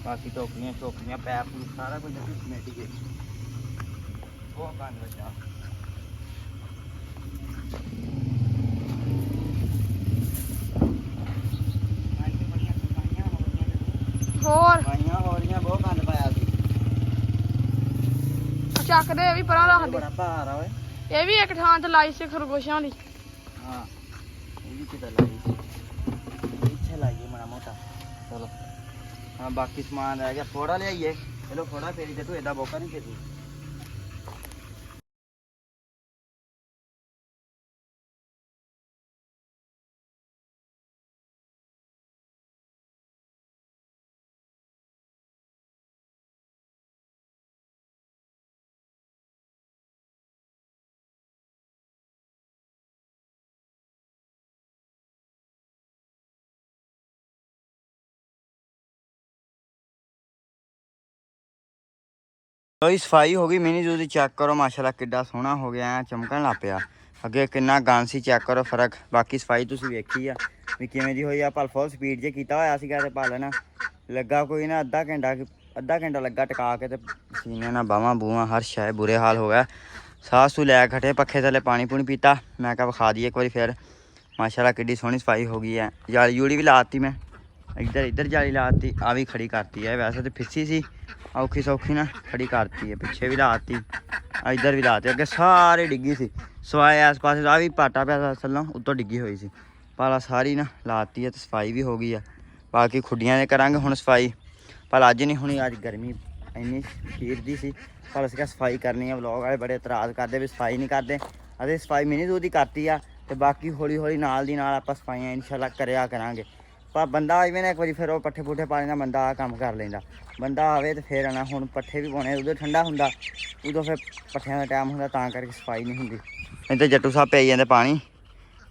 ਬਾਕੀ ਟੋਕਰੀਆਂ ਚੋਕਰੀਆਂ ਪੈਪ ਸਾਰਾ ਕੁਝ ਅਸੀਂ ਸਮੇਟ ਗਏ। ਉਹ ਕੰਨ ਵੱਜਾ ਹੋਰ ਪਾਈਆਂ ਹੋ ਰਹੀਆਂ, ਬਹੁਤ ਕੰਨ ਪਾਇਆ ਸੀ। ਚੱਕ ਦੇ, ਇਹ ਵੀ ਪਰਾਂ ਰੱਖ ਦੇ। ਬੜਾ ਭਾਰ ਆ ਓਏ। ਇਹ ਵੀ ਇੱਕ ਥਾਂ ਤੇ ਲਾਈ ਸੀ ਖਰਗੋਸ਼ਾਂ ਦੀ। ਹਾਂ ਇਹ ਵੀ ਕਿਤੇ ਲਾਈ ਸੀ, ਇੱਥੇ ਲਾਈਏ ਮਾੜਾ ਮੋਟਾ। ਚਲੋ ਹਾਂ ਬਾਕੀ ਸਮਾਨ ਰਹਿ ਗਿਆ, ਫੋੜਾ ਲਿਆਈਏ। ਚਲੋ ਫੋੜਾ ਫੇਰੀ ਤੇ ਤੂੰ ਏਦਾਂ ਬੋਕਾ ਨਹੀਂ ਫੇਰੀ। ਲੋ ਸਫਾਈ ਹੋ ਗਈ ਮਿਨੀ ਜ਼ੂ ਦੀ, ਚੈੱਕ ਕਰੋ ਮਾਸ਼ਾਅੱਲਾ ਕਿੱਡਾ ਸੋਹਣਾ ਹੋ ਗਿਆ, ਐ ਚਮਕਣ ਲੱਗ ਪਿਆ। ਅੱਗੇ ਕਿੰਨਾ ਗੰਦ ਸੀ, ਚੈੱਕ ਕਰੋ ਫਰਕ। ਬਾਕੀ ਸਫਾਈ ਤੁਸੀਂ ਵੇਖੀ ਆ ਵੀ ਕਿਵੇਂ ਦੀ ਹੋਈ ਆ। ਭਲ ਫੁੱਲ ਸਪੀਡ ਜੇ ਕੀਤਾ ਹੋਇਆ ਸੀਗਾ ਤੇ ਭਲ ਲੱਗਾ ਕੋਈ ਨਾ ਅੱਧਾ ਘੰਟਾ ਲੱਗਾ ਟਿਕਾ ਕੇ, ਤੇ ਪਸੀਨੇ ਨਾਲ ਬਾਹਾਂ ਬੂਹਾਂ ਹਰ ਸ਼ੈ ਬੁਰੇ ਹਾਲ ਹੋ ਗਿਆ। ਸਾਹ ਸੂ ਲੈ ਖਟੇ ਪੱਖੇ ਥੱਲੇ ਪਾਣੀ ਪੂਣੀ ਪੀਤਾ। ਮੈਂ ਕਿਹਾ ਵਿਖਾ ਦਈਏ ਇੱਕ ਵਾਰੀ ਫਿਰ। ਮਾਸ਼ਾਅੱਲਾ ਕਿੱਡੀ ਸੋਹਣੀ ਸਫਾਈ ਹੋ ਗਈ ਹੈ। ਜਾਲੀ ਜੂੜੀ ਵੀ ਲਾਤੀ ਮੈਂ, ਇੱਧਰ ਜਾਲੀ ਲਾਤੀ, ਆ ਵੀ ਖੜੀ ਕਰਤੀ ਹੈ। ਵੈਸੇ ਤਾਂ ਫਿੱਸੀ ਸੀ, ਔਖੀ ਸੌਖੀ ਨਾ ਖੜੀ ਕਰਤੀ ਹੈ। ਪਿੱਛੇ ਵੀ ਲਾਤੀ, ਇੱਧਰ ਵੀ ਲਾਤੀ, ਅੱਗੇ ਸਾਰੇ ਡਿੱਗੀ ਸੀ। ਸਵਾਏ ਆਸ ਪਾਸੇ ਆ ਵੀ ਪਾਟਾ ਪਿਆ ਥੱਲੋਂ ਉੱਤੋਂ ਡਿੱਗੀ ਹੋਈ ਸੀ। ਪਾਲਾ ਸਾਰੀ ਨਾ ਲਾਤੀ ਹੈ ਤੇ ਸਫਾਈ ਵੀ ਹੋ ਗਈ ਆ। ਬਾਕੀ ਖੁੱਡੀਆਂ ਦੇ ਕਰਾਂਗੇ ਹੁਣ ਸਫਾਈ, ਪਰ ਅੱਜ ਨਹੀਂ ਹੋਣੀ, ਅੱਜ ਗਰਮੀ ਇੰਨੀ ਖੀਰ ਦੀ ਸੀ, ਪਰ ਅਸੀਂ ਕਿਹਾ ਸਫਾਈ ਕਰਨੀ ਆ। ਵਲੌਗ ਵਾਲੇ ਬੜੇ ਇਤਰਾਜ਼ ਕਰਦੇ ਵੀ ਸਫਾਈ ਨਹੀਂ ਕਰਦੇ। ਅਸੀਂ ਸਫਾਈ ਮਿਨੀ ਜ਼ੂ ਦੀ ਕਰਤੀ ਆ, ਤੇ ਬਾਕੀ ਹੌਲੀ ਹੌਲੀ ਨਾਲ ਦੀ ਨਾਲ ਆਪਾਂ ਸਫਾਈਆਂ ਇਨਸ਼ਾਅੱਲਾ ਕਰਿਆ ਕਰਾਂਗੇ। ਪਰ ਬੰਦਾ ਆਵੇ ਨਾ ਇੱਕ ਵਾਰੀ, ਫਿਰ ਉਹ ਪੱਠੇ ਪੁੱਠੇ ਪਾ ਲੈਂਦਾ ਬੰਦਾ, ਆਹ ਕੰਮ ਕਰ ਲੈਂਦਾ। ਬੰਦਾ ਆਵੇ ਤੇ ਫਿਰ ਆਣਾ। ਹੁਣ ਪੱਠੇ ਵੀ ਪਾਉਣੇ, ਉਦੋਂ ਠੰਡਾ ਹੁੰਦਾ, ਉਦੋਂ ਫਿਰ ਪੱਠਿਆਂ ਦਾ ਟਾਈਮ ਹੁੰਦਾ, ਤਾਂ ਕਰਕੇ ਸਫਾਈ ਨਹੀਂ ਹੁੰਦੀ। ਇੱਥੇ ਜੱਟੂ ਸਾਹਿਬ ਪਈ ਜਾਂਦੇ ਪਾਣੀ,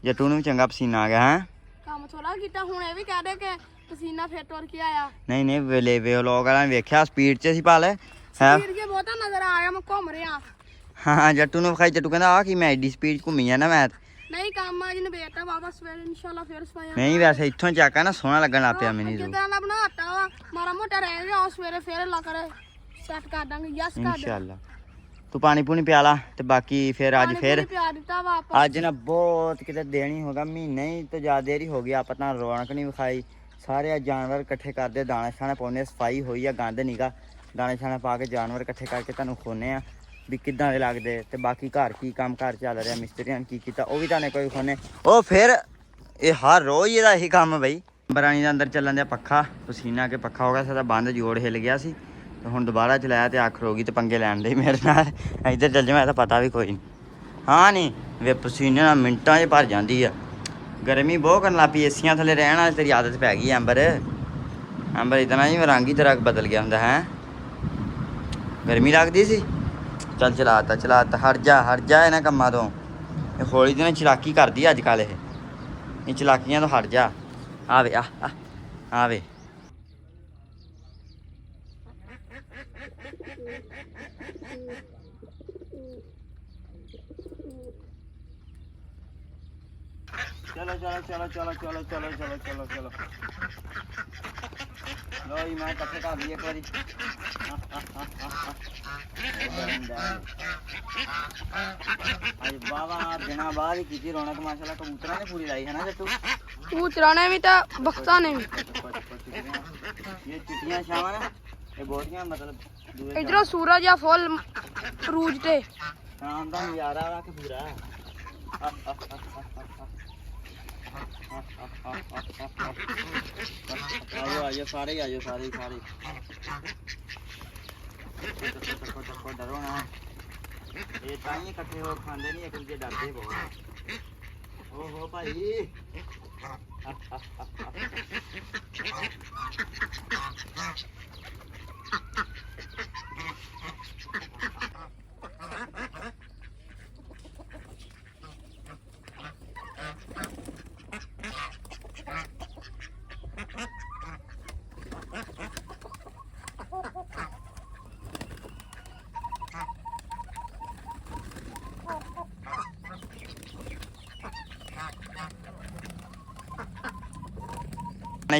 ਜੱਟੂ ਨੂੰ ਵੀ ਚੰਗਾ ਪਸੀਨਾ ਆ ਗਿਆ ਹੈ। ਕੰਮ ਥੋੜਾ ਕੀਤਾ, ਹੁਣ ਇਹ ਵੀ ਕਹਿ ਦੇ ਕਿ ਪਸੀਨਾ ਫੇਰ ਤੁਰ ਕੇ ਆਇਆ। ਨਹੀਂ ਨਹੀਂ ਵੇਲੇ ਵਲੋਗ ਵਾਲਾ ਨੇ ਵੇਖਿਆ ਸਪੀਡ 'ਚ ਸੀ ਭਾਲ ਹੈ। ਸਪੀਡ ਕੇ ਬਹੁਤਾ ਨਜ਼ਰ ਆਇਆ, ਮੈਂ ਘੁੰਮ ਰਿਹਾ। ਹਾਂ ਜੱਟੂ ਨੂੰ ਵਿਖਾਈ, ਜੱਟੂ ਕਹਿੰਦਾ ਆ ਕਿ ਮੈਂ ਐਡੀ ਸਪੀਡ ਘੁੰਮੀ ਜਾਂਦਾ ਮੈਂ। ਨਹੀਂ ਕੰਮ ਅੱਜ ਨਵੇਤਾ ਵਾਪਸ ਸਵੇਰੇ ਇਨਸ਼ਾਅੱਲਾ ਫੇਰ ਸਫਾਈਆਂ। ਨਹੀਂ ਵੈਸੇ ਇੱਥੋਂ ਚੱਕ ਨਾ ਸੋਹਣਾ ਲੱਗਣ ਲੱਗ ਪਿਆ ਮਿਨੀ ਜ਼ੂ। ਕਿਦਾਂ ਦਾ ਬਣਾਤਾ ਵਾ, ਮਾੜਾ ਮੋਟਾ ਰਹਿ ਗਿਆ, ਉਹ ਸਵੇਰੇ ਫੇਰ ਲਾ ਕਰ ਸੈੱਟ ਕਰ ਦਾਂਗੇ। ਯਸ ਕਰ ਦੇ ਇਨਸ਼ਾਅੱਲਾ। ਤੂੰ ਪਾਣੀ ਪੂਣੀ ਪਿਆ ਲਾ, ਤੇ ਬਾਕੀ ਫਿਰ ਅੱਜ ਫਿਰ ਪਿਆ ਦਿੱਤਾ ਵਾ ਆਪਾਂ। ਅੱਜ ਨਾ ਬਹੁਤ ਕਿਤੇ ਦੇਣੀ ਹੋਗਾ, ਮਹੀਨੇ ਹੀ ਤੋਂ ਜ਼ਿਆਦਾ ਦੇਰ ਹੀ ਹੋ ਗਈ। ਆਪਾਂ ਤਾਂ ਰੌਣਕ ਨਹੀਂ ਵਿਖਾਈ। ਸਾਰੇ ਜਾਨਵਰ ਇਕੱਠੇ ਕਰਦੇ, ਦਾਣਾ ਛਾਣਾ ਪਾਉਂਦੇ, ਸਫਾਈ ਹੋਈ ਆ, ਗੰਦ ਨੀਗਾ। ਦਾਣਾ ਛਾਣਾ ਪਾ ਕੇ ਜਾਨਵਰ ਇਕੱਠੇ ਕਰਕੇ ਤੁਹਾਨੂੰ ਖੋਨੇ ਆ ਵੀ ਕਿੱਦਾਂ ਦੇ ਲੱਗਦੇ। ਤੇ ਬਾਕੀ ਘਰ ਕੀ ਕੰਮ ਘਰ ਚੱਲ ਰਿਹਾ, ਮਿਸਤਰੀਆਂ ਨੇ ਕੀ ਕੀਤਾ, ਉਹ ਵੀ ਤੁਹਾਨੂੰ ਕੋਈ ਖੋਨੇ। ਉਹ ਫਿਰ ਇਹ ਹਰ ਰੋਜ਼ ਇਹਦਾ ਇਹੀ ਕੰਮ ਬਈ। ਬਰਾਣੀ ਦੇ ਅੰਦਰ ਚੱਲਣ ਦਿਆ ਪੱਖਾ, ਪਸੀਨਾ ਕੇ ਪੱਖਾ ਹੋ ਗਿਆ ਸਾਡਾ ਬੰਦ, ਜੋੜ ਹਿੱਲ ਗਿਆ ਸੀ। ਤੇ ਹੁਣ ਦੁਬਾਰਾ ਚਲਾਇਆ ਤੇ ਅੱਖ ਰੋ ਗਈ, ਤੇ ਪੰਗੇ ਲੈਣ ਦੇ ਮੇਰੇ ਨਾਲ। ਇੱਧਰ ਚੱਲ ਜਾ, ਮੈਂ ਤਾਂ ਪਤਾ ਵੀ ਕੋਈ ਨਹੀਂ। ਹਾਂ ਨਹੀਂ ਵੇ ਪਸੀਨੇ ਨਾਲ ਮਿੰਟਾਂ 'ਚ ਭਰ ਜਾਂਦੀ ਆ। ਗਰਮੀ ਬਹੁਤ ਕਰਨ ਲੱਗ ਪਈ, ਏਸੀਆਂ ਥੱਲੇ ਰਹਿਣ ਵਾਲੀ ਤੇਰੀ ਆਦਤ ਪੈ ਗਈ ਅੰਬਰ। ਅੰਬਰ ਇਤਨਾ ਜਿਵੇਂ ਰੰਗ ਹੀ ਤੇਰਾ ਬਦਲ ਗਿਆ ਹੁੰਦਾ ਹੈ। ਗਰਮੀ ਲੱਗਦੀ ਸੀ, ਚੱਲ ਚਲਾਤਾ ਹਟ ਜਾ ਇਹਨਾਂ ਕੰਮਾਂ ਤੋਂ। ਇਹ ਹੌਲੀ ਦੀ ਨਾ ਚਲਾਕੀ ਕਰਦੀ ਅੱਜ ਕੱਲ੍ਹ। ਇਹ ਚਲਾਕੀਆਂ ਤੋਂ ਹਟ ਜਾ। ਆਵੇ ਆਵੇ ਚਲੋ ਲੋ ਜੀ ਮੈਂ ਇਕੱਠੇ ਕਰ ਲਈ ਇੱਕ ਵਾਰੀ। ਅੱਜ ਬਾਵਾ ਦਿਨਾਂ ਬਾਅਦ ਹੀ ਕੀਤੀ ਰੌਣਕ ਮਾਸ਼ਾਅੱਲਾ। ਕਬੂਤਰਾਂ ਨੇ ਪੂਰੀ ਲਾਈ ਹੈ ਨਾ ਜੱਟੂ। ਕਬੂਤਰਾਂ ਨੇ ਵੀ ਤਾਂ ਬਖਤਾਂ ਨੇ ਵੀ। ਇਹ ਚਿੱਟੀਆਂ ਛਾਵਾਂ ਨਾ, ਇਹ ਬਹੁਤੀਆਂ ਮਤਲਬ ਇਧਰੋਂ ਸੂਰਜ ਆ ਫੁੱਲ ਰੂਜ ਤੇ। ਸ਼ਾਮ ਦਾ ਨਜ਼ਾਰਾ ਵਾ ਕਿ ਪੂਰਾ। ਆਜੋ ਸਾਰੇ ਡਰੋ ਨਾ। ਇਹ ਤਾਂ ਹੀ ਇਕੱਠੇ ਹੋ ਖਾਂਦੇ ਨਹੀਂ, ਇੱਕ ਦੂਜੇ ਡਰਦੇ ਬਹੁਤ। ਓਹੋ ਭਾਈ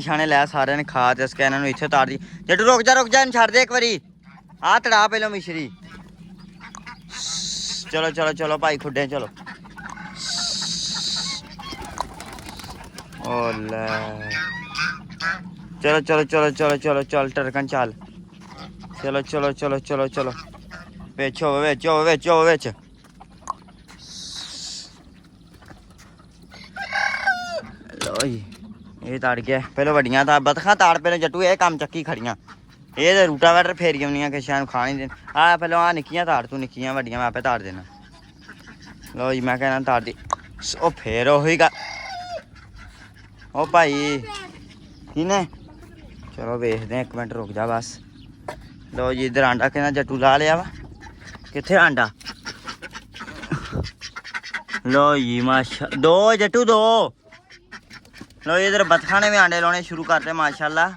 ਛਾਣੇ ਲੈ ਸਾਰਿਆਂ ਨੇ ਖਾ ਤੇ ਸਕੈਨਰ ਨੂੰ ਇੱਥੇ ਤਾਰ ਦੀ। ਜੱਟੂ ਰੁਕ ਜਾ ਇਹਨੂੰ ਛੱਡ ਦੇ ਇੱਕ ਵਾਰੀ। ਆਹ ਤੜਾ ਪਹਿਲਾਂ ਮਿਸ਼ਰੀ। ਚਲੋ ਭਾਈ ਖੁੱਡੇ ਚਲੋ। ਓ ਲੈ ਚਲੋ ਟਰਕਨ ਚੱਲ। ਚਲੋ ਵਿੱਚ ਲੋ ਜੀ ਇਹ ਤੜ ਗਿਆ। ਪਹਿਲਾਂ ਵੱਡੀਆਂ ਤਾਂ ਬਤਖਾਂ ਤਾੜ, ਪਹਿਲਾਂ ਜੱਟੂ ਇਹ ਕੰਮ ਚੱਕੀ ਖੜੀਆਂ। ਇਹ ਤੇ ਰੂਟਾਵੀਟਰ ਫੇਰੀ ਆਉਂਦੀਆਂ ਕਿ ਸ਼ਾਇਦ ਖਾ ਨਹੀਂ ਦੇਣ। ਆ ਪਹਿਲਾਂ ਆ ਨਿੱਕੀਆਂ ਤਾੜ, ਤੂੰ ਨਿੱਕੀਆਂ ਵੱਡੀਆਂ ਮੈਂ ਆਪੇ ਤਾੜ ਦੇਣਾ। ਲੋ ਜੀ ਮੈਂ ਕਹਿਣਾ ਤਾੜ ਦੀ। ਉਹ ਫੇਰ ਉਹੀ ਗਾ। ਉਹ ਭਾਈ ਕਿਨੇ ਚਲੋ ਵੇਖਦੇ ਆ, ਇੱਕ ਮਿੰਟ ਰੁਕ ਜਾ ਬਸ। ਲੋ ਜੀ ਇੱਧਰ ਆਂਡਾ ਕਹਿੰਦਾ ਜੱਟੂ ਲਾ ਲਿਆ ਵਾ। ਕਿੱਥੇ ਆਂਡਾ? ਲੋ ਜੀ ਮਾਸ਼ਾ ਦੋ ਜੱਟੂ ਦੋ। ਲੋ ਇਧਰ ਬਤਖਾਂ ਨੇ ਵੀ ਆਂਡੇ ਲਾਉਣੇ ਸ਼ੁਰੂ ਕਰਤੇ ਮਾਸ਼ਾਅੱਲਾ।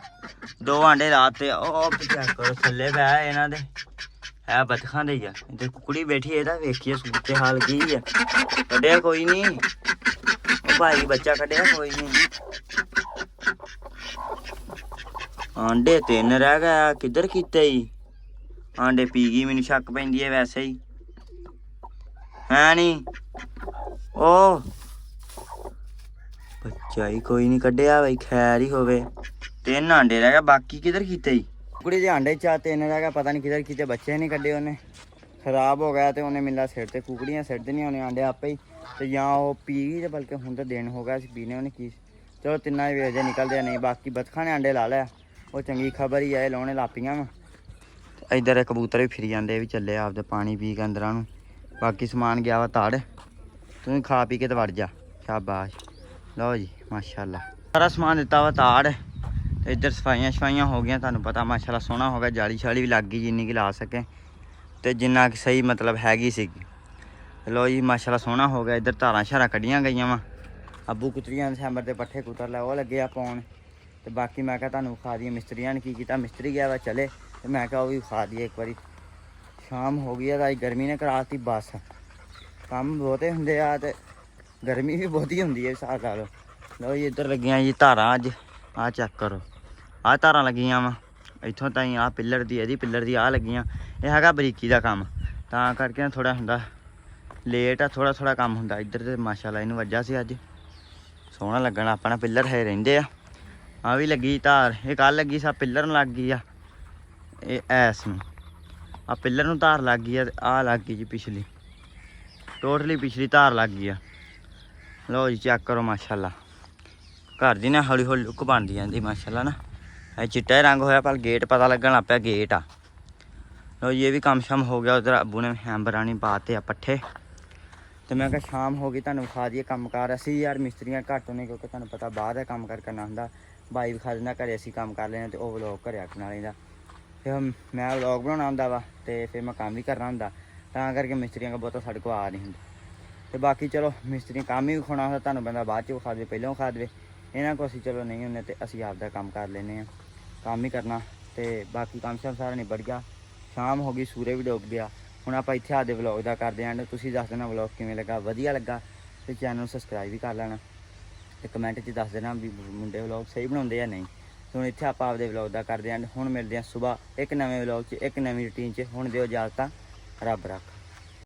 2 ਆਂਡੇ ਲਾਤੇ। ਉਹ ਚੈੱਕ ਕਰੋ ਥੱਲੇ ਬਹਿ ਇਹਨਾਂ ਦੇ, ਹੈ ਬਤਖਾਂ ਦੇ ਹੀ ਆ। ਇੱਧਰ ਕੁਕੜੀ ਬੈਠੀ, ਇਹਦਾ ਵੇਖੀਏ ਸੂਟ ਤੇ ਹਾਲ ਕੀ ਆ। ਕੱਢਿਆ ਕੋਈ ਨਹੀਂ, ਉਹ ਭਾਈ ਬੱਚਾ ਕੱਢਿਆ ਕੋਈ ਨਹੀਂ। ਆਂਡੇ 3 ਰਹਿ ਗਿਆ, ਕਿੱਧਰ ਕੀਤੇ ਹੀ ਆਂਡੇ? ਪੀ ਗਈ, ਮੈਨੂੰ ਸ਼ੱਕ ਪੈਂਦੀ ਹੈ ਵੈਸੇ ਹੀ ਹੈ ਨਹੀਂ। ਉਹ ਬੱਚਾ ਹੀ ਕੋਈ ਨਹੀਂ ਕੱਢਿਆ ਬਈ, ਖੈਰ ਹੀ ਹੋਵੇ। 3 ਆਂਡੇ ਰਹਿ ਗਏ, ਬਾਕੀ ਕਿੱਧਰ ਕੀਤੇ ਹੀ? ਕੁੜੀ ਦੇ ਆਂਡੇ 'ਚ 3 ਰਹਿ ਗਿਆ, ਪਤਾ ਨਹੀਂ ਕਿੱਧਰ ਕੀਤੇ। ਬੱਚੇ ਨਹੀਂ ਕੱਢੇ ਉਹਨੇ, ਖਰਾਬ ਹੋ ਗਿਆ। ਤੇ ਉਹਨੇ ਮਿਲਾ ਸਿਰ ਤੇ ਕੁਕੜੀਆਂ ਸਿਰ ਦੇਣੀਆਂ ਉਹਨੇ ਆਂਡੇ ਆਪੇ ਹੀ। ਤੇ ਜਾਂ ਉਹ ਪੀ ਗਈ, ਤੇ ਬਲਕਿ ਹੁਣ ਤਾਂ ਦਿਨ ਹੋ ਗਿਆ ਸੀ ਪੀਣੇ ਉਹਨੇ ਕੀ। ਚਲੋ ਤਿੰਨਾਂ ਹੀ ਵੇਖਦੇ ਨਿਕਲਦੇ ਨਹੀਂ। ਬਾਕੀ ਬਤਖਾਂ ਨੇ ਆਂਡੇ ਲਾ ਲਿਆ, ਉਹ ਚੰਗੀ ਖਬਰ ਹੀ ਆ। ਇਹ ਲਾਉਣੇ ਲਾਪੀਆਂ ਵਾ ਇੱਧਰ ਕਬੂਤਰ ਵੀ ਫਿਰੀ ਜਾਂਦੇ, ਇਹ ਵੀ ਚੱਲੇ ਆਪਦੇ ਪਾਣੀ ਪੀ ਕੇ ਅੰਦਰਾਂ ਨੂੰ। ਬਾਕੀ ਸਮਾਨ ਗਿਆ ਵਾ ਤਾੜ, ਤੂੰ ਖਾ ਪੀ ਕੇ ਤੇ ਵੜ ਜਾ। ਸ਼ਾਬਾਸ਼, ਲਓ ਜੀ ਮਾਸ਼ਾਅੱਲਾ ਸਾਰਾ ਸਮਾਨ ਦਿੱਤਾ ਵਾ ਤਾੜ। ਤੇ ਇੱਧਰ ਸਫਾਈਆਂ ਹੋ ਗਈਆਂ, ਤੁਹਾਨੂੰ ਪਤਾ ਮਾਸ਼ਾਅੱਲਾ ਸੋਹਣਾ ਹੋ ਗਿਆ। ਜਾਲੀ ਛਾਲੀ ਵੀ ਲੱਗ ਗਈ ਜਿੰਨੀ ਕਿ ਲਾ ਸਕੇ ਤੇ ਜਿੰਨਾ ਕਿ ਸਹੀ ਮਤਲਬ ਹੈਗੀ ਸੀਗੀ। ਲਓ ਜੀ ਮਾਸ਼ਾਅੱਲਾ ਸੋਹਣਾ ਹੋ ਗਿਆ। ਇੱਧਰ ਧਾਰਾਂ ਸ਼ਾਰਾਂ ਕੱਢੀਆਂ ਗਈਆਂ ਵਾ। ਅੱਬੂ ਕੁਤਰੀਆਂ ਦਸੰਬਰ ਦੇ ਪੱਠੇ ਕੁਤਰ ਲੈ, ਉਹ ਲੱਗੇ ਆ ਪਾਉਣ। ਤੇ ਬਾਕੀ ਮੈਂ ਕਿਹਾ ਤੁਹਾਨੂੰ ਵਿਖਾ ਦਈਏ ਮਿਸਤਰੀਆਂ ਨੇ ਕੀ ਕੀਤਾ। ਮਿਸਤਰੀ ਗਿਆ ਵਾ ਚਲੇ, ਤੇ ਮੈਂ ਕਿਹਾ ਉਹ ਵੀ ਵਿਖਾ ਦਈਏ ਇੱਕ ਵਾਰੀ। ਸ਼ਾਮ ਹੋ ਗਈ ਆ ਤਾਂ ਅੱਜ ਗਰਮੀ ਨੇ ਕਰਾਤੀ ਬਸ। ਕੰਮ ਬਹੁਤੇ ਹੁੰਦੇ ਆ ਤੇ ਗਰਮੀ ਵੀ ਬਹੁਤੀ ਹੁੰਦੀ ਹੈ ਹਿਸਾਬ ਲਾ ਲਓ। ਲਓ ਜੀ ਇੱਧਰ ਲੱਗੀਆਂ ਜੀ ਧਾਰਾਂ ਅੱਜ। ਆਹ ਚੈੱਕ ਕਰੋ, ਆਹ ਧਾਰਾਂ ਲੱਗੀਆਂ ਵਾ ਇੱਥੋਂ ਤਾਈਂ। ਆਹ ਪਿੱਲਰ ਦੀ, ਇਹਦੀ ਪਿੱਲਰ ਦੀ ਆਹ ਲੱਗੀਆਂ। ਇਹ ਹੈਗਾ ਬਰੀਕੀ ਦਾ ਕੰਮ, ਤਾਂ ਕਰਕੇ ਥੋੜ੍ਹਾ ਹੁੰਦਾ ਲੇਟ ਆ, ਥੋੜ੍ਹਾ ਕੰਮ ਹੁੰਦਾ। ਇੱਧਰ ਤੇ ਮਾਸ਼ਾਅੱਲਾ ਇਹਨੂੰ ਵੱਜਾ ਸੀ ਅੱਜ, ਸੋਹਣਾ ਲੱਗਣਾ ਆਪਣਾ। ਪਿੱਲਰ ਹੈ ਰਹਿੰਦੇ ਆ। ਆਹ ਵੀ ਲੱਗੀ ਧਾਰ, ਇਹ ਕੱਲ੍ਹ ਲੱਗੀ ਸਾ ਪਿੱਲਰ ਨੂੰ ਲੱਗ ਗਈ ਆ। ਇਹ ਐਸ ਨੂੰ ਆਹ ਪਿੱਲਰ ਨੂੰ ਧਾਰ ਲੱਗ ਗਈ ਆ। ਤੇ ਆਹ ਲੱਗ ਗਈ ਜੀ ਪਿਛਲੀ, ਟੋਟਲੀ ਪਿਛਲੀ ਧਾਰ ਲੱਗ ਗਈ ਆ। ਲਓ ਜੀ ਚੈੱਕ ਕਰੋ ਮਾਸ਼ਾਅੱਲਾ, ਘਰ ਦੀ ਨਾ ਹੌਲੀ ਹੌਲੀ ਲੁੱਕ ਬਣਦੀ ਜਾਂਦੀ ਮਾਸ਼ਾਅੱਲਾ ਨਾ। ਇਹ ਚਿੱਟਾ ਰੰਗ ਹੋਇਆ, ਪਰ ਗੇਟ ਪਤਾ ਲੱਗਣ ਲੱਗ ਪਿਆ ਗੇਟ ਆ। ਲਓ ਜੀ ਇਹ ਵੀ ਕੰਮ ਸ਼ਮ ਹੋ ਗਿਆ। ਉਧਰ ਅੱਬੂ ਨੇ ਹੈਂਬਰਾਣੀ ਪਾਤੇ ਆ ਪੱਠੇ। ਤੇ ਮੈਂ ਕਿਹਾ ਸ਼ਾਮ ਹੋ ਗਈ, ਤੁਹਾਨੂੰ ਵਿਖਾ ਦਈਏ ਕੰਮ ਕਾਰ। ਅਸੀਂ ਯਾਰ ਮਿਸਤਰੀਆਂ ਘੱਟ ਨੇ, ਕਿਉਂਕਿ ਤੁਹਾਨੂੰ ਪਤਾ ਬਾਹਰ ਦਾ ਕੰਮ ਕਾਰ ਕਰਨਾ ਹੁੰਦਾ। ਬਾਈ ਵਿਖਾ ਦਿੰਦਾ ਘਰੇ, ਅਸੀਂ ਕੰਮ ਕਰ ਲੈਂਦੇ ਤੇ ਉਹ ਵਲੋਗ ਘਰੇ ਆਖਣਾ ਲੈਂਦਾ। ਫਿਰ ਮੈਂ ਵਲੋਗ ਬਣਾਉਣਾ ਹੁੰਦਾ ਵਾ ਤੇ ਫਿਰ ਮੈਂ ਕੰਮ ਵੀ ਕਰਨਾ ਹੁੰਦਾ, ਤਾਂ ਕਰਕੇ ਮਿਸਤਰੀਆਂ ਦਾ ਬਹੁਤਾ ਸਾਡੇ ਕੋਲ ਆ ਨਹੀਂ ਹੁੰਦਾ। ਤੇ ਬਾਕੀ ਚਲੋ ਮਿਸਤਰੀ ਕੰਮ ਹੀ ਵਿਖਾਉਣਾ ਹੁੰਦਾ ਤੁਹਾਨੂੰ, ਬੰਦਾ ਬਾਅਦ 'ਚ ਵਿਖਾ ਦੇਵੇ ਪਹਿਲਾਂ ਵਿਖਾ ਦੇਵੇ। ਇਹਨਾਂ ਕੋਲ ਅਸੀਂ ਚਲੋ ਨਹੀਂ ਹੁੰਦੇ ਤੇ ਅਸੀਂ ਆਪਦਾ ਕੰਮ ਕਰ ਲੈਂਦੇ ਹਾਂ, ਕੰਮ ਹੀ ਕਰਨਾ। ਤੇ ਬਾਕੀ ਕੰਮ ਸ਼ਮ ਸਾਰਾ ਨਿਬੜ ਗਿਆ। ਸ਼ਾਮ ਹੋ ਗਈ, ਸੂਰਜ ਵੀ ਡੁੱਬ ਗਿਆ। ਹੁਣ ਆਪਾਂ ਇੱਥੇ ਆਪਦੇ ਵਲੋਗ ਦਾ ਕਰਦੇ ਹਾਂ। ਤੁਸੀਂ ਦੱਸ ਦੇਣਾ ਵਲੋਗ ਕਿਵੇਂ ਲੱਗਾ, ਵਧੀਆ ਲੱਗਾ ਤੇ ਚੈਨਲ ਨੂੰ ਸਬਸਕ੍ਰਾਈਬ ਵੀ ਕਰ ਲੈਣਾ ਤੇ ਕਮੈਂਟ 'ਚ ਦੱਸ ਦੇਣਾ ਵੀ ਮੁੰਡੇ ਵਲੋਗ ਸਹੀ ਬਣਾਉਂਦੇ ਜਾਂ ਨਹੀਂ। ਹੁਣ ਇੱਥੇ ਆਪਾਂ ਆਪਦੇ ਵਲੋਗ ਦਾ ਕਰਦੇ ਹਾਂ। ਹੁਣ ਮਿਲਦੇ ਹਾਂ ਸੁਬਾਹ ਇੱਕ ਨਵੇਂ ਵਲੋਗ 'ਚ, ਇੱਕ ਨਵੀਂ ਰੂਟੀਨ 'ਚ। ਹੁਣ ਦਿਓ ਇਜਾਜ਼ਤ, ਰੱਬ ਰੱਖ।